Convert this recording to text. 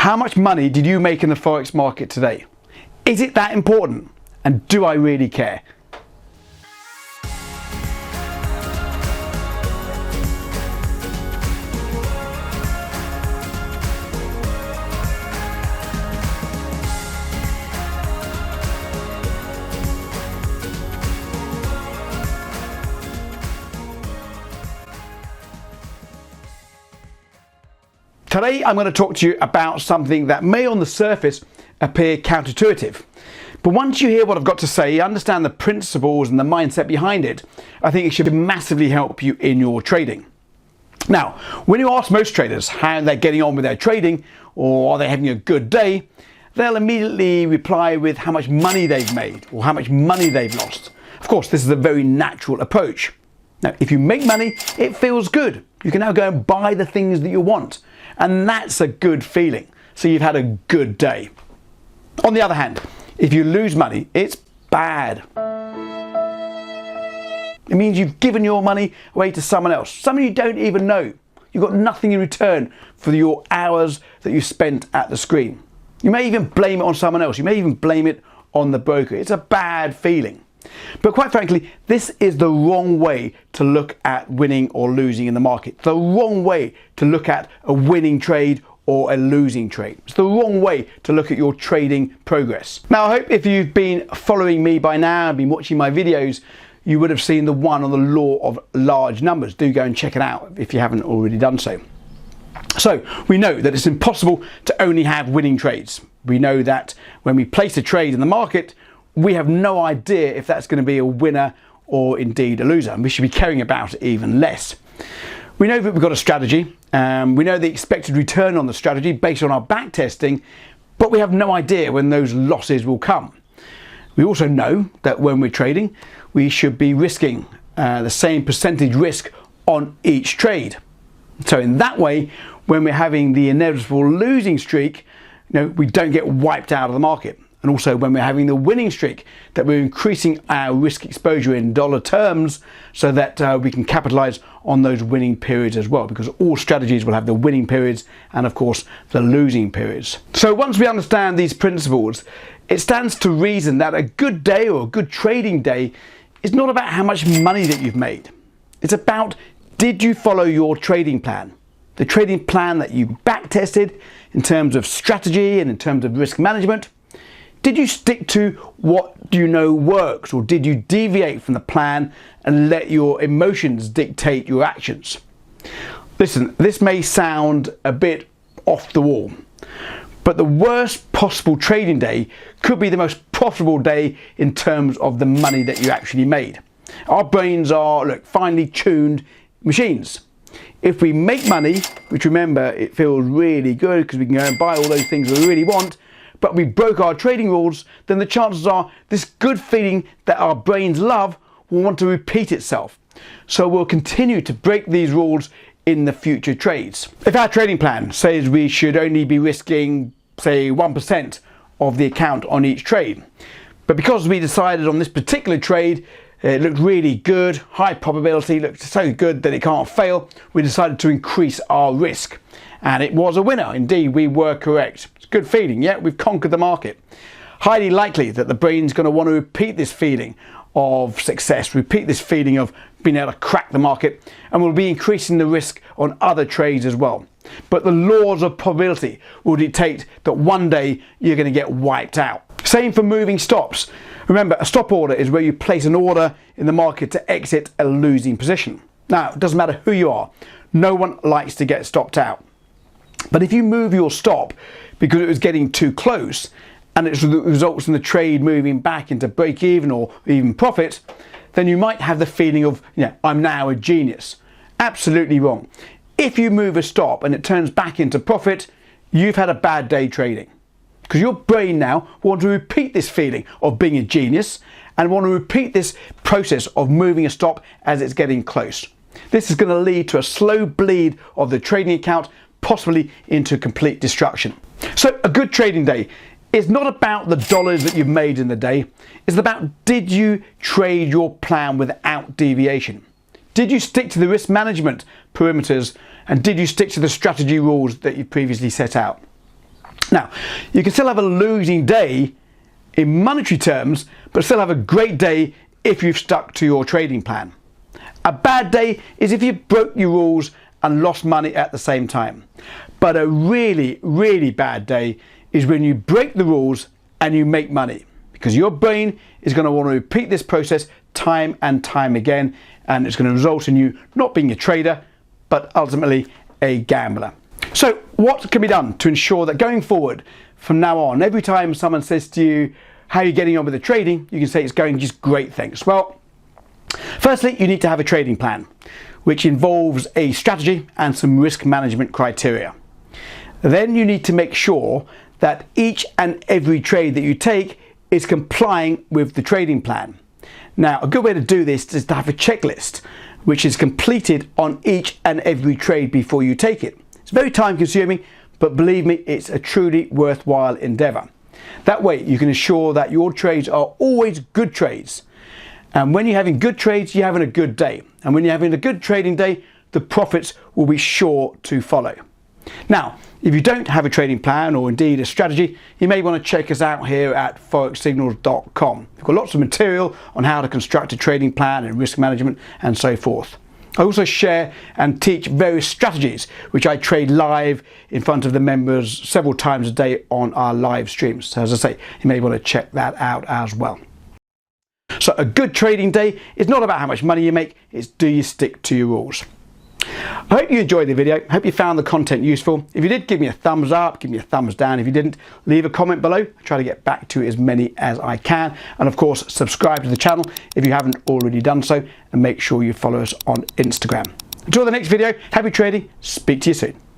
How much money did you make in the Forex market today? Is it that important? And do I really care? Today I'm going to talk to you about something that may on the surface appear counterintuitive. But once you hear what I've got to say, understand the principles and the mindset behind it, I think it should massively help you in your trading. Now, when you ask most traders how they're getting on with their trading, or are they having a good day, they'll immediately reply with how much money they've made or how much money they've lost. Of course, this is a very natural approach. Now, if you make money, it feels good. You can now go and buy the things that you want. And that's a good feeling. So you've had a good day. On the other hand, if you lose money, it's bad. It means you've given your money away to someone else, someone you don't even know. You've got nothing in return for your hours that you spent at the screen. You may even blame it on someone else. You may even blame it on the broker. It's a bad feeling. But quite frankly, this is the wrong way to look at winning or losing in the market. The wrong way to look at a winning trade or a losing trade. It's the wrong way to look at your trading progress. Now, I hope if you've been following me by now and been watching my videos, you would have seen the one on the law of large numbers. Do go and check it out if you haven't already done so. So we know that it's impossible to only have winning trades. We know that when we place a trade in the market, we have no idea if that's going to be a winner or indeed a loser, and we should be caring about it even less. We know that we've got a strategy, we know the expected return on the strategy based on our back testing, but we have no idea when those losses will come. We also know that when we're trading, we should be risking the same percentage risk on each trade. So in that way, when we're having the inevitable losing streak, we don't get wiped out of the market. And also when we're having the winning streak, that we're increasing our risk exposure in dollar terms so that we can capitalize on those winning periods as well, because all strategies will have the winning periods and of course the losing periods. So once we understand these principles, it stands to reason that a good day or a good trading day is not about how much money that you've made. It's about, did you follow your trading plan? The trading plan that you back tested in terms of strategy and in terms of risk management. Did you stick to what you know works, or did you deviate from the plan and let your emotions dictate your actions? Listen, this may sound a bit off the wall, but the worst possible trading day could be the most profitable day in terms of the money that you actually made. Our brains are, finely tuned machines. If we make money, which remember, it feels really good because we can go and buy all those things we really want, but we broke our trading rules, then the chances are this good feeling that our brains love will want to repeat itself. So we'll continue to break these rules in the future trades. If our trading plan says we should only be risking, say, 1% of the account on each trade, but because we decided on this particular trade, it looked really good, high probability, looked so good that it can't fail, we decided to increase our risk. And it was a winner. Indeed, we were correct. It's a good feeling. Yeah, we've conquered the market. Highly likely that the brain's going to want to repeat this feeling of success, repeat this feeling of being able to crack the market, and we'll be increasing the risk on other trades as well. But the laws of probability will dictate that one day you're going to get wiped out. Same for moving stops. Remember, a stop order is where you place an order in the market to exit a losing position. Now, it doesn't matter who you are. No one likes to get stopped out. But if you move your stop because it was getting too close and it results in the trade moving back into break even or even profit, then you might have the feeling of, I'm now a genius. Absolutely wrong. If you move a stop and it turns back into profit, you've had a bad day trading. Because your brain now wants to repeat this feeling of being a genius and want to repeat this process of moving a stop as it's getting close. This is going to lead to a slow bleed of the trading account, possibly into complete destruction. So a good trading day is not about the dollars that you've made in the day. It's about, did you trade your plan without deviation? Did you stick to the risk management perimeters, and did you stick to the strategy rules that you previously set out? Now, you can still have a losing day in monetary terms, but still have a great day if you've stuck to your trading plan. A bad day is if you broke your rules and lost money at the same time. But a really, really bad day is when you break the rules and you make money, because your brain is going to want to repeat this process time and time again, and it's going to result in you not being a trader, but ultimately a gambler. So what can be done to ensure that going forward from now on, every time someone says to you, how are you getting on with the trading, you can say it's going just great, thanks? Well, firstly, you need to have a trading plan, which involves a strategy and some risk management criteria. Then you need to make sure that each and every trade that you take is complying with the trading plan. Now, a good way to do this is to have a checklist which is completed on each and every trade before you take it. It's very time consuming, but believe me, it's a truly worthwhile endeavor. That way you can ensure that your trades are always good trades. And when you're having good trades, you're having a good day. And when you're having a good trading day, the profits will be sure to follow. Now, if you don't have a trading plan or indeed a strategy, you may want to check us out here at forexsignals.com. We've got lots of material on how to construct a trading plan and risk management and so forth. I also share and teach various strategies which I trade live in front of the members several times a day on our live streams. So as I say, you may want to check that out as well. So a good trading day is not about how much money you make, it's do you stick to your rules. I hope you enjoyed the video. I hope you found the content useful. If you did, give me a thumbs up, give me a thumbs down. If you didn't, leave a comment below. I try to get back to as many as I can. And of course, subscribe to the channel if you haven't already done so, and make sure you follow us on Instagram. Until the next video, happy trading. Speak to you soon.